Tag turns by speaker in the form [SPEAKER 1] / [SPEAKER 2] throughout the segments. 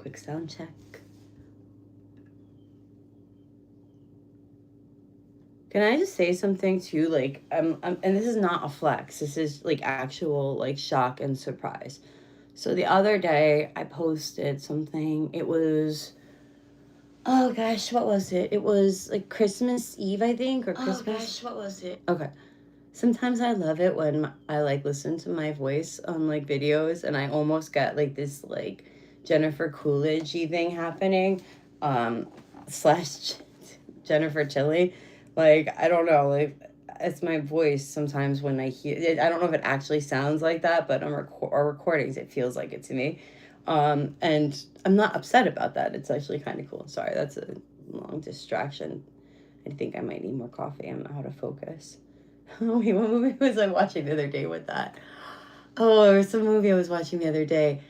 [SPEAKER 1] Quick sound check. Can I just say something too? Like, and this is not a flex. This is like actual like shock and surprise. So the other day I posted something. It was, oh gosh, what was it? It was like Christmas Eve, I think, or Christmas. Oh gosh, what was it? Okay. Sometimes I love it when I like listen to my voice on like videos and I almost get like this like Jennifer Coolidge-y thing happening. Slash Jennifer Tilly. Like, I don't know, like it's my voice sometimes when I hear it. I don't know if it actually sounds like that, but on our recordings it feels like it to me. And I'm not upset about that. It's actually kind of cool. Sorry, that's a long distraction. I think I might need more coffee. I'm out of focus. Wait, what movie was I watching the other day with that? Oh, there was some movie I was watching the other day.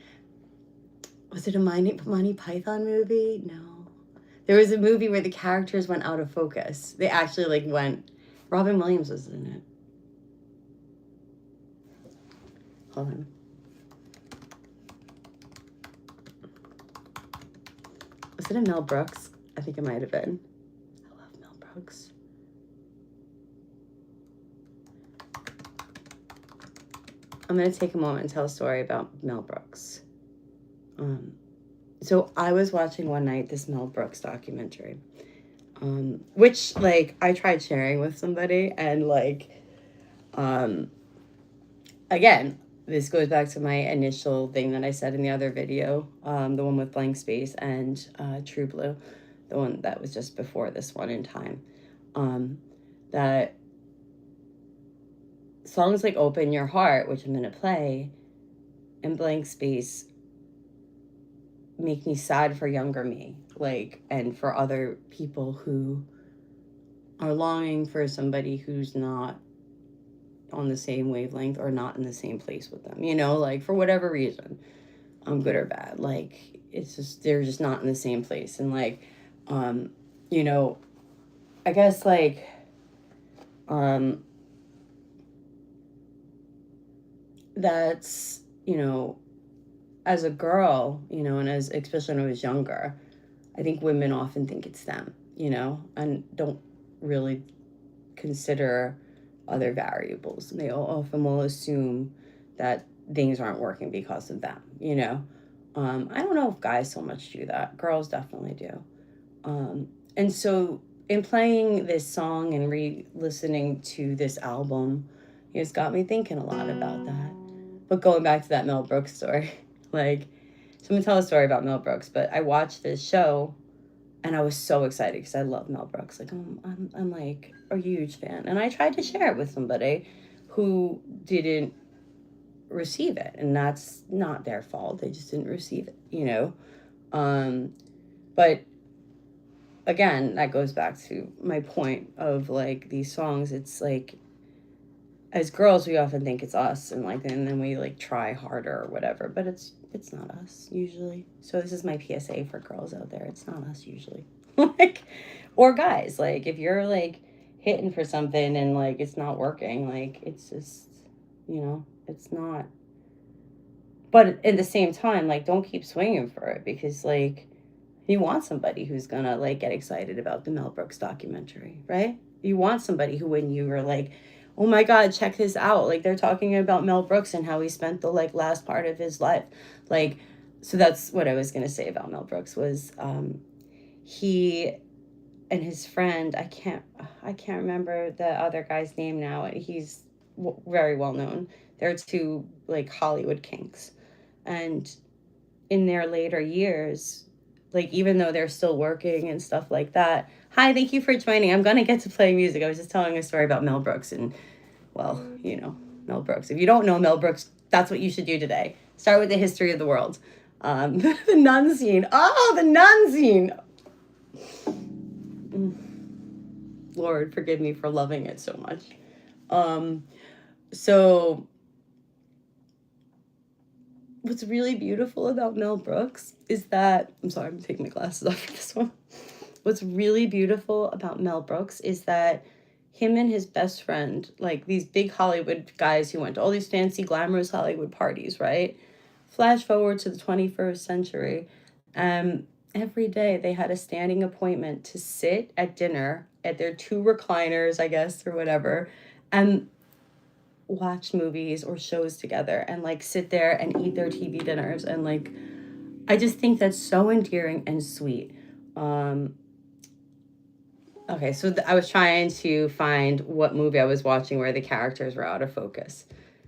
[SPEAKER 1] Was it a Monty Python movie? No. There was a movie where the characters went out of focus. They actually like went. Robin Williams was in it. Hold on. Was it a Mel Brooks? I think it might have been. I love Mel Brooks. I'm going to take a moment and tell a story about Mel Brooks. So I was watching one night this Mel Brooks documentary, which like I tried sharing with somebody, and like, again, this goes back to my initial thing that I said in the other video, the one with Blank Space and True Blue, the one that was just before this one in time, that songs like Open Your Heart, which I'm going to play, and Blank Space make me sad for younger me, like, and for other people who are longing for somebody who's not on the same wavelength or not in the same place with them, you know, like for whatever reason, good or bad, like it's just they're just not in the same place. And like, you know, I guess like that's, you know, as a girl, you know, and as especially when I was younger, I think women often think it's them, you know, and don't really consider other variables. They often will assume that things aren't working because of them, you know. I don't know if guys so much do that. Girls definitely do. And so in playing this song and re-listening to this album, it's got me thinking a lot about that. But going back to that Mel Brooks story, like, so I'm gonna tell a story about Mel Brooks, but I watched this show and I was so excited because I love Mel Brooks. Like, I'm like a huge fan. And I tried to share it with somebody who didn't receive it. And that's not their fault. They just didn't receive it, you know? But again, that goes back to my point of like these songs. It's like, as girls, we often think it's us, and like, and then we like try harder or whatever, but it's not us usually. So this is my PSA for girls out there. It's not us usually. Like, or guys, like if you're like hitting for something and like it's not working, like it's just, you know, it's not. But at the same time, like don't keep swinging for it, because like you want somebody who's gonna like get excited about the Mel Brooks documentary, right? You want somebody who, when you were like, oh my God, check this out. Like they're talking about Mel Brooks and how he spent the like last part of his life. Like, so that's what I was going to say about Mel Brooks was he and his friend, I can't remember the other guy's name now. He's very well known. They're two like Hollywood kinks. And in their later years, like even though they're still working and stuff like that. Hi, thank you for joining. I'm gonna get to play music. I was just telling a story about Mel Brooks, and well, you know, Mel Brooks. If you don't know Mel Brooks, that's what you should do today. Start with the history of the world. The nun scene. Oh, the nun scene. Lord, forgive me for loving it so much. So what's really beautiful about Mel Brooks is that, I'm sorry, I'm taking my glasses off for this one. What's really beautiful about Mel Brooks is that him and his best friend, like these big Hollywood guys who went to all these fancy, glamorous Hollywood parties, right? Flash forward to the 21st century. Every day they had a standing appointment to sit at dinner at their 2 recliners, I guess, or whatever, and watch movies or shows together and like sit there and eat their TV dinners. And like, I just think that's so endearing and sweet. Okay, so I was trying to find what movie I was watching where the characters were out of focus.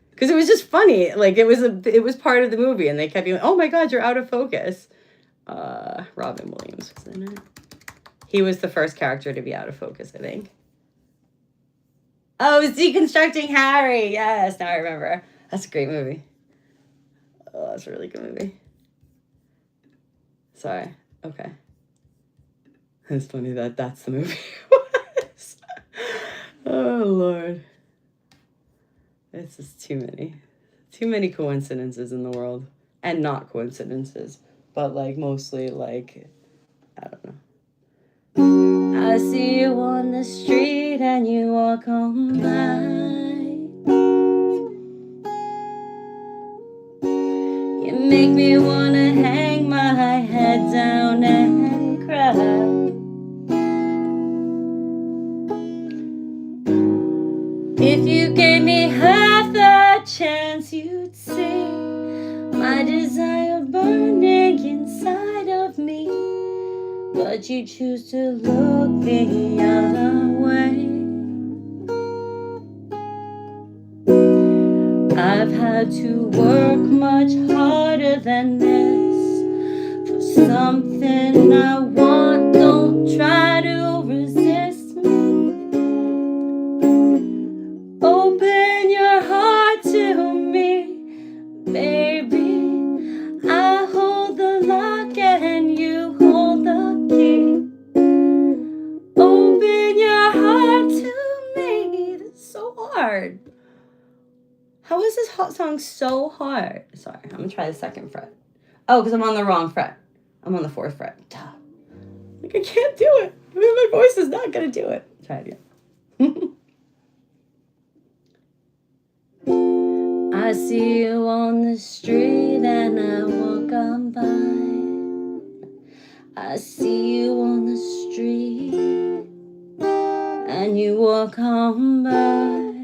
[SPEAKER 1] Because it was just funny. Like, it was part of the movie, and they kept being, oh my God, you're out of focus. Robin Williams was in it. He was the first character to be out of focus, I think. Oh, it's Deconstructing Harry. Yes, now I remember. That's a great movie. Oh, that's a really good movie. Sorry. Okay. It's funny that that's the movie it was. Oh, Lord. It's just too many coincidences in the world. And not coincidences, but like mostly like, I don't know. I see you on the street and you walk on by. You make me wanna hang my head down and cry. If you gave me half a chance, you'd see my desire burning inside of me. But you choose to look the other way. I've had to work much harder than this for something I want. Don't try to resist me. Open your heart to me, baby. I hold the lock and you hold the key. Open your heart to me. That's so hard. How is this hot song so hard? Sorry, I'm gonna try the 2nd fret. Oh, because I'm on the wrong fret. I'm on the 4th fret. Duh. Like, I can't do it. My voice is not gonna do it. Try it again. I see you on the street and I walk on by. I see you on the street and you walk on by.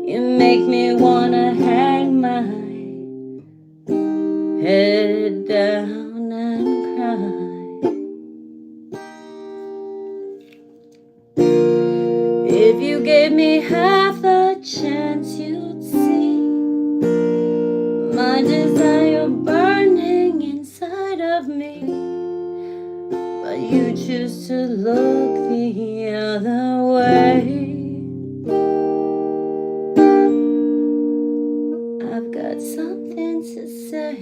[SPEAKER 1] You make me wanna hang my head down and cry. If you gave me half a chance, you'd see my desire burning inside of me. But you choose to look the other way. I've got something to say.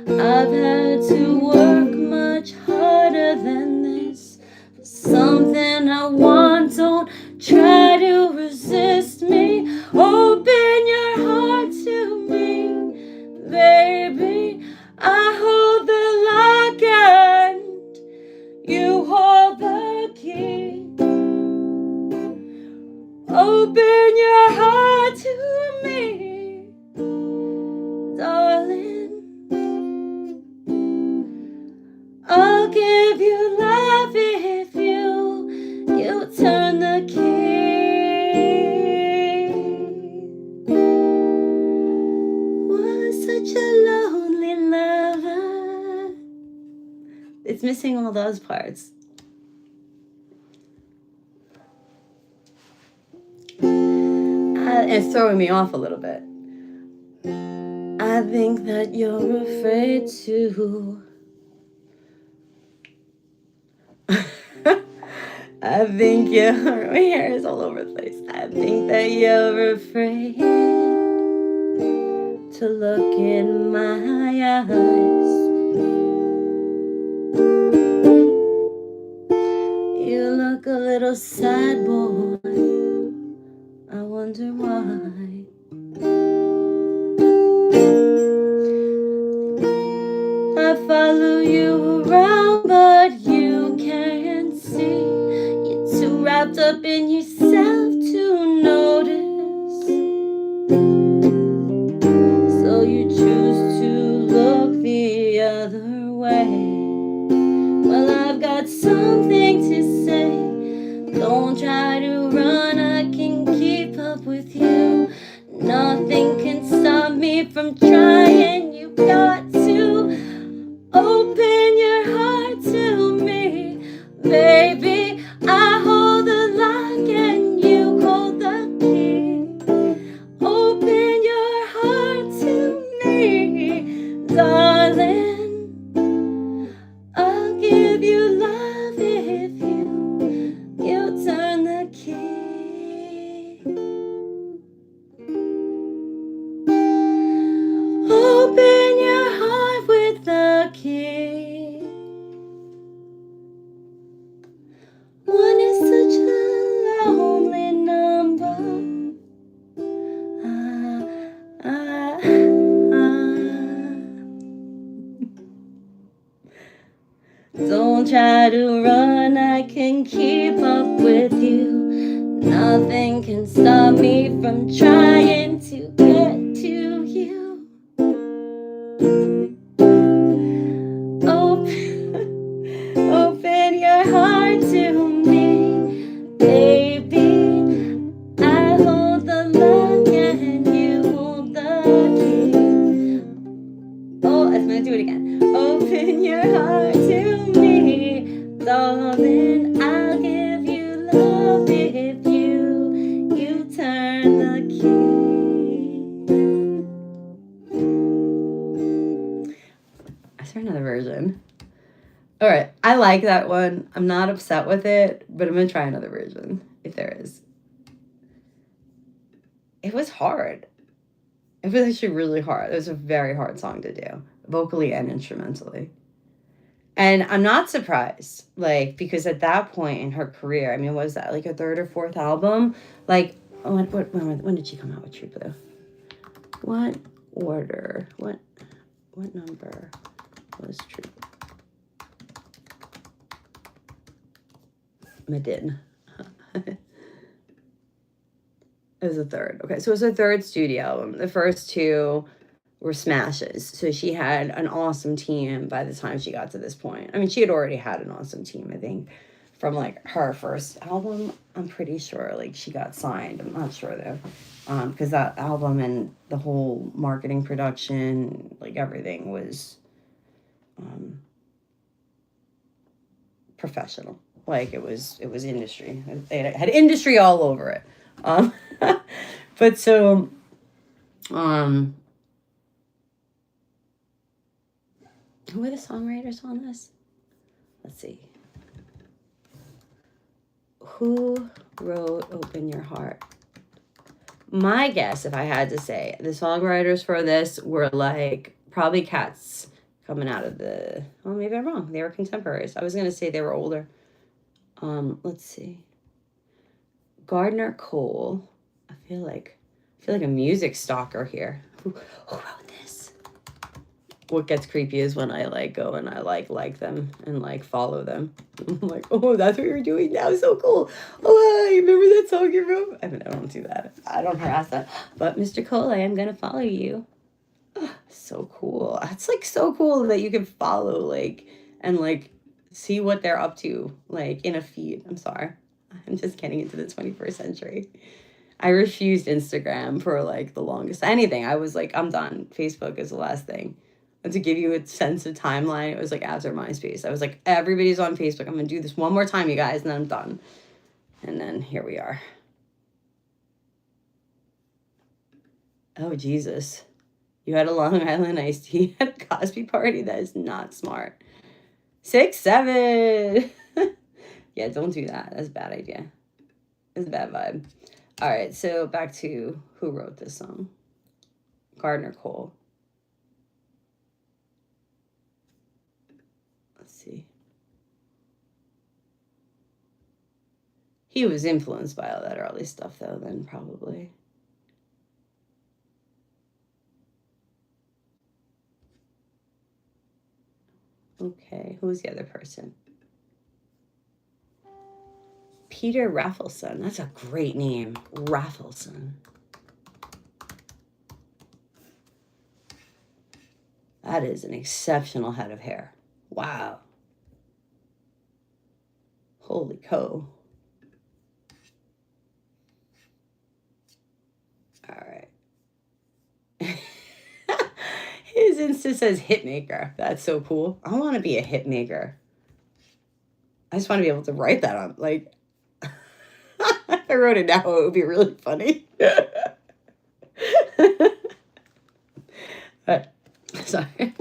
[SPEAKER 1] I've had to work much harder than this for something I want. Don't try to resist me. Open your heart to me, baby. I hold the lock and you hold the key. Open your heart to me, darling. I'll give you love if you turn the key. Was such a lonely lover. It's missing all those parts. It's throwing me off a little bit. I think that you're afraid to. I think my hair is all over the place. I think that you're afraid to look in my eyes. You look a little sad, boy. I wonder why. I follow you around, but you can't see. You're too wrapped up in yourself to notice. try to run, I can keep up with you. Nothing can stop me from trying to get to you. Open your heart to me, baby. I hold the lock and you hold the key. Oh, I'm gonna do it again. Open your heart to me, darling. I'll give you love if you turn the key. Is there another version? All right, I like that one. I'm not upset with it, but I'm gonna try another version if there is. It was hard. It was actually really hard. It was a very hard song to do, vocally and instrumentally. And I'm not surprised, like, because at that point in her career, I mean, was that like a third or fourth album? Like, when did she come out with True Blue? What order? What number was True Blue? Medin. It was a third. Okay, so it was a third studio album. The first two were smashes. So she had an awesome team by the time she got to this point. I mean, she had already had an awesome team, I think, from like her first album. I'm pretty sure like she got signed. I'm not sure though. Because that album and the whole marketing production, like everything was professional. Like it was industry. It had industry all over it. But so who are the songwriters on this? Let's see. Who wrote Open Your Heart? My guess, if I had to say, the songwriters for this were like probably cats coming out of the, well, maybe I'm wrong. They were contemporaries. I was going to say they were older. Let's see. Gardner Cole. I feel like a music stalker here. Who wrote this? What gets creepy is when I like go and I like them and like follow them. I'm like, oh, that's what you're doing now. So cool. Oh, you remember that song you wrote? I mean, I don't do that. I don't harass that. But Mr. Cole, I am gonna follow you. Oh, so cool. It's like so cool that you can follow like and like see what they're up to like in a feed. I'm sorry. I'm just getting into the 21st century. I refused Instagram for like the longest anything. I was like, I'm done. Facebook is the last thing. And to give you a sense of timeline, it was like after MySpace. I was like, everybody's on Facebook. I'm gonna do this one more time, you guys, and then I'm done. And then here we are. Oh Jesus. You had a Long Island iced tea at a Cosby party? That is not smart. 6, 7. Yeah, don't do that. That's a bad idea. It's a bad vibe. All right, so back to who wrote this song. Gardner Cole. Let's see. He was influenced by all that early stuff, though, then probably. Okay, who's the other person? Peter Raffleson. That's a great name. Raffleson. That is an exceptional head of hair. Wow. Holy cow. All right. His Insta says hitmaker. That's so cool. I want to be a hitmaker. I just want to be able to write that on, like, if I wrote it now, it would be really funny. Sorry.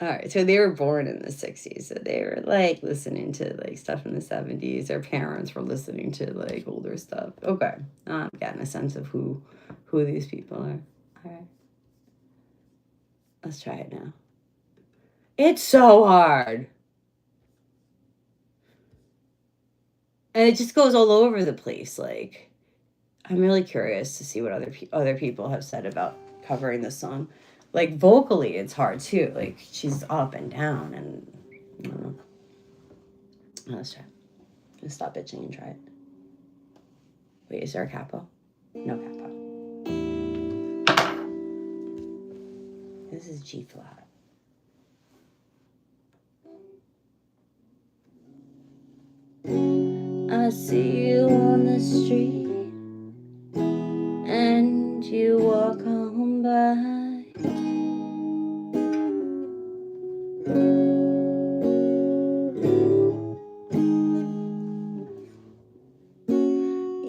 [SPEAKER 1] All right, so they were born in the 60s, so they were like listening to like stuff in the 70s. Their parents were listening to like older stuff. Okay, I'm getting a sense of who these people are. All right, let's try it now. It's so hard. And it just goes all over the place. Like, I'm really curious to see what other people have said about covering this song. Like vocally, it's hard too. Like she's up and down, and I don't know. Let's try. Let's stop bitching and try it. Wait, is there a capo? No capo. This is G flat. I see you on the street and you walk on by.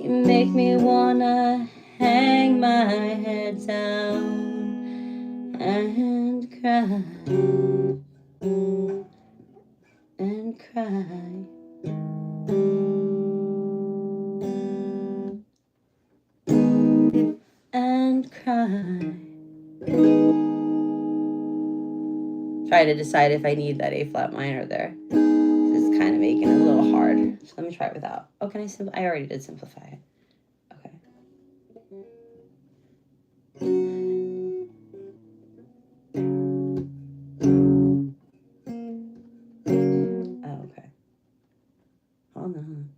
[SPEAKER 1] You make me wanna hang my head down and cry and cry. And cry. Try to decide if I need that A flat minor there. This is kind of making it a little hard. So let me try it without. Oh, can I simplify? I already did simplify it. Okay. Oh, okay. Hold on.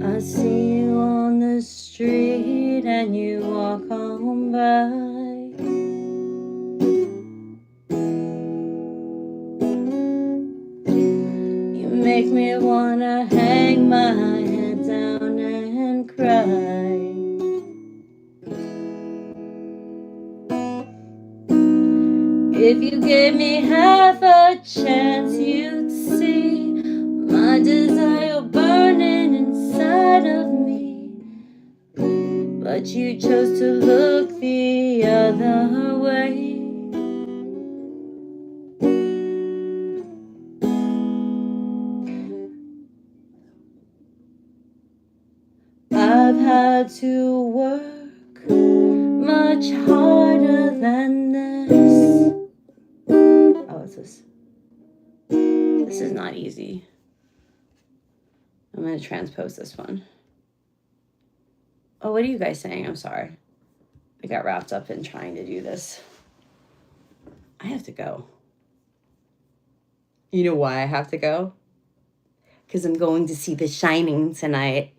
[SPEAKER 1] I see you on the street and you walk on by. You make me wanna hang my head down and cry. If you gave me half a chance, you'd see my desire burning inside of me. But you chose to look the other way. I've had to work much harder than this. Oh, what's this? This is not easy. I'm going to transpose this one. Oh, what are you guys saying? I'm sorry. I got wrapped up in trying to do this. I have to go. You know why I have to go? Because I'm going to see The Shining tonight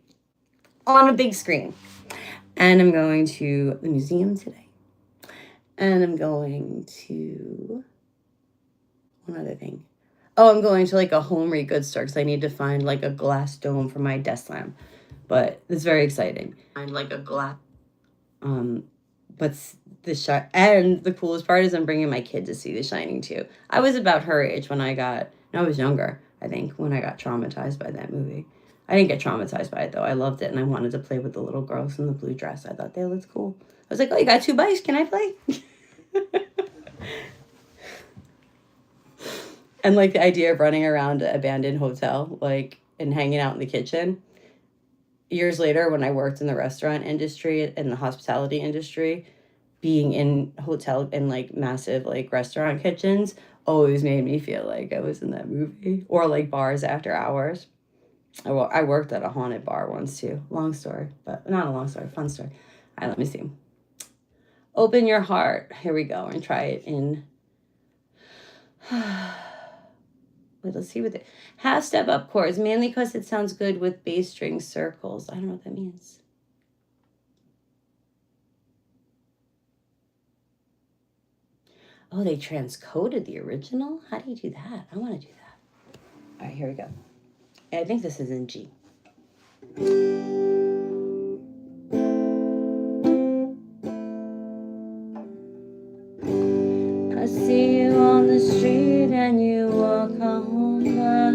[SPEAKER 1] on a big screen. And I'm going to the museum today. And I'm going to one other thing. Oh, I'm going to like a home goods store because I need to find like a glass dome for my desk lamp. But it's very exciting. Find like a glass. But and the coolest part is I'm bringing my kid to see The Shining too. I was about her age when I was younger, I think, when I got traumatized by that movie. I didn't get traumatized by it though. I loved it and I wanted to play with the little girls in the blue dress. I thought they looked cool. I was like, oh, you got 2 bikes? Can I play? And like the idea of running around an abandoned hotel, like, and hanging out in the kitchen. Years later, when I worked in the restaurant industry and the hospitality industry, being in hotel and like massive like restaurant kitchens always made me feel like I was in that movie. Or like bars after hours. I worked at a haunted bar once too. Long story, but not a long story, fun story. All right, let me see. Open your heart. Here we go. And try it in. Wait, let's see what it. Half step up chords, mainly because it sounds good with bass string circles. I don't know what that means. Oh, they transcoded the original? How do you do that? I want to do that. All right, here we go. I think this is in G. I see you on the street and you walk on by.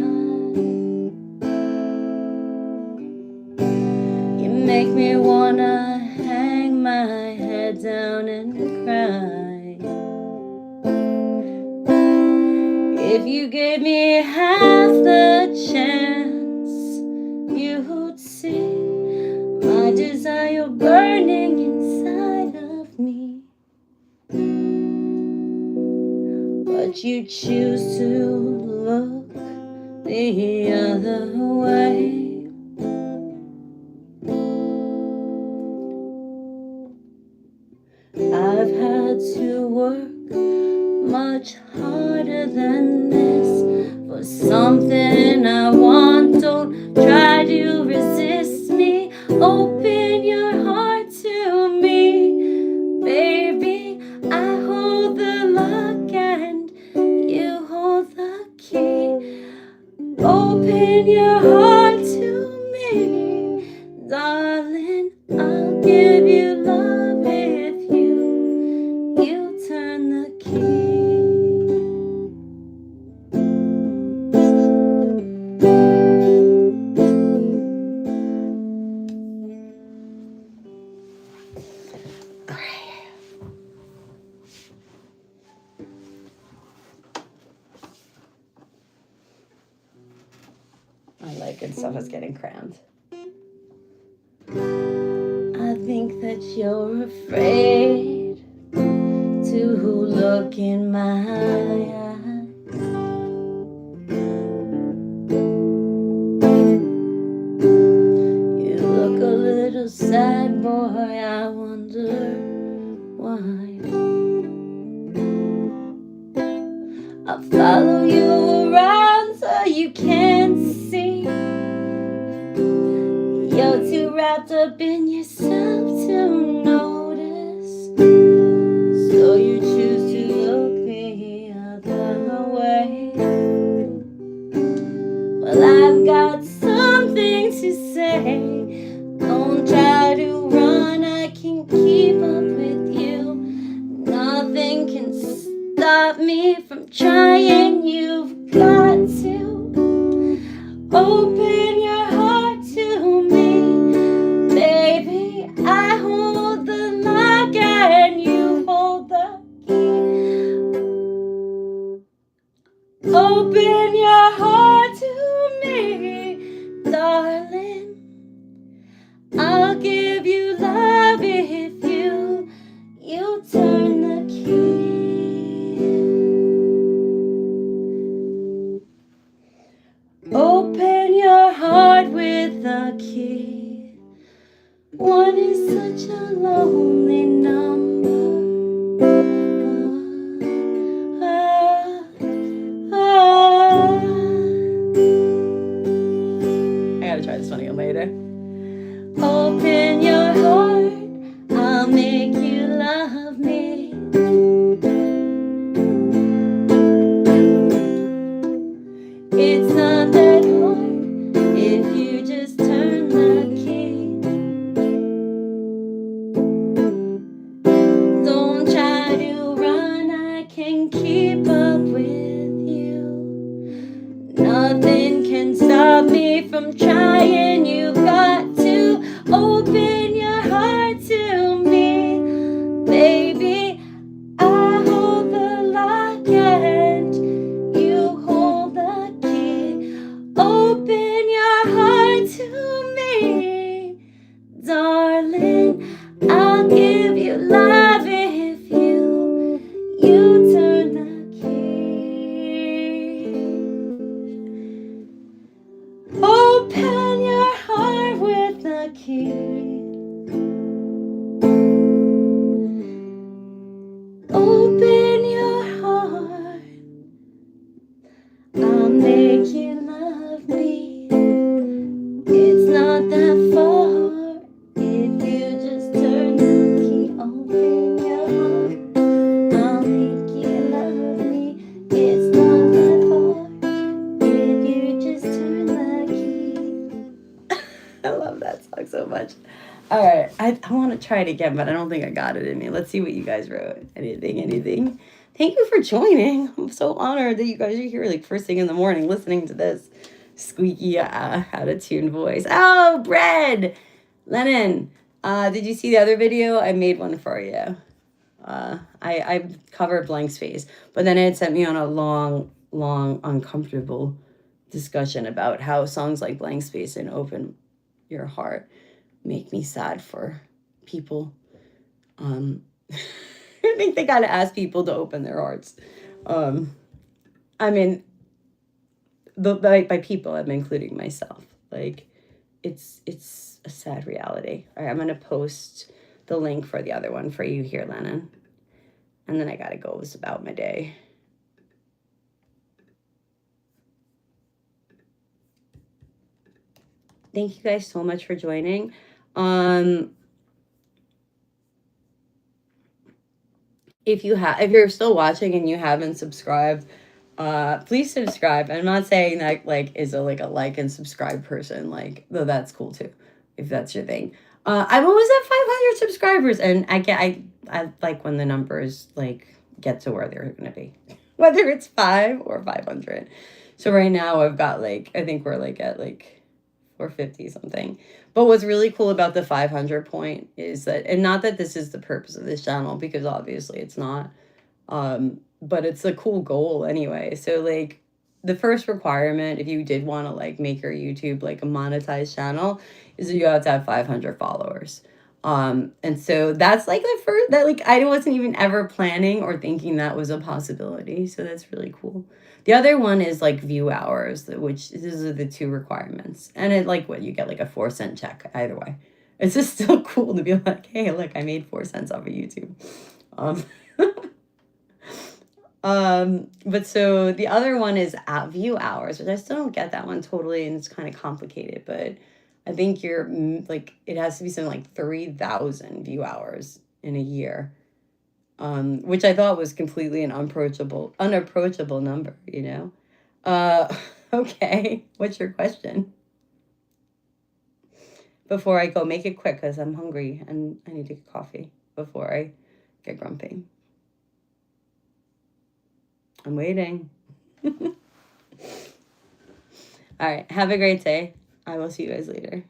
[SPEAKER 1] You make me wanna hang my head down and cry. If you gave me half the chance, you'd see my desire burning inside of me. But you choose to look the other way. to work much harder than this for something I want. Don't try to resist me. Open your heart to me, baby. I hold the lock and you hold the key. Open your heart to me, darling. I'll give you love if you turn the key. I like it. Stuff is getting crammed. I think that you're afraid to look in my eyes. You look a little sad, boy. I wonder why. I'll follow you around so you can't see. You're too wrapped up in yourself to notice, so you choose to look the other way. Well, I've got something to say. Don't try to run, I can keep up with you. Nothing can stop me from trying. You've got to open your heart to me, baby. I hold the lock and you hold the key. Open your heart to me, darling. I'll give you love if you turn the key. Open your heart with the key. One is such a lonely number. I gotta try this one again later. Open your heart, I'll make you love me. It's not that hard if you just turn the key. Don't try to run, I can keep up with you. Nothing can stop me from trying. You've got to open your heart to me, baby. I hold the lock and you hold the key. Open your heart to me, darling. I'll give you love if you turn the key. Open your heart with the key. Open your heart, I'll make you love me. It's not that far if you just turn the key. Open your heart, I'll make you love me. It's not that far if you just turn the key. I love that song so much. All right, I want to try it again, but I don't think I got it in me. Let's see what you guys wrote. Anything. Thank you for joining. I'm so honored that you guys are here like first thing in the morning listening to this squeaky, out of tune voice. Oh, bread! Lennon, did you see the other video? I made one for you. I covered blank space, but then it sent me on a long, uncomfortable discussion about how songs like Blank Space and Open Your Heart make me sad for people. I think they gotta ask people to open their hearts. I mean, by people, I'm including myself. Like, it's a sad reality. All right, I'm gonna post the link for the other one for you here, Lennon. And then I gotta go about my day. Thank you guys so much for joining. If you're still watching and you haven't subscribed, please subscribe. I'm not saying that like is a like and subscribe person, like, though that's cool too, if that's your thing. I'm almost at 500 subscribers, and I like when the numbers like get to where they're gonna be, whether it's 5 or 500. So right now I've got like, I think we're like at like 450 something. But what's really cool about the 500 point is that, and not that this is the purpose of this channel, because obviously it's not, but it's a cool goal anyway. So like the first requirement, if you did want to like make your YouTube like a monetized channel, is that you have to have 500 followers. And so that's like the first, that like I wasn't even ever planning or thinking that was a possibility. So that's really cool. The other one is like view hours, which these are the 2 requirements. And it like what you get like a 4-cent check either way. It's just still cool to be like, hey, look, I made 4 cents off of YouTube. But so the other one is view hours, which I still don't get that one totally, and it's kind of complicated, but I think you're like, it has to be something like 3,000 view hours in a year. Which I thought was completely an unapproachable number, you know? Okay, what's your question? Before I go, make it quick, because I'm hungry and I need to get coffee before I get grumpy. I'm waiting. All right, have a great day. I will see you guys later.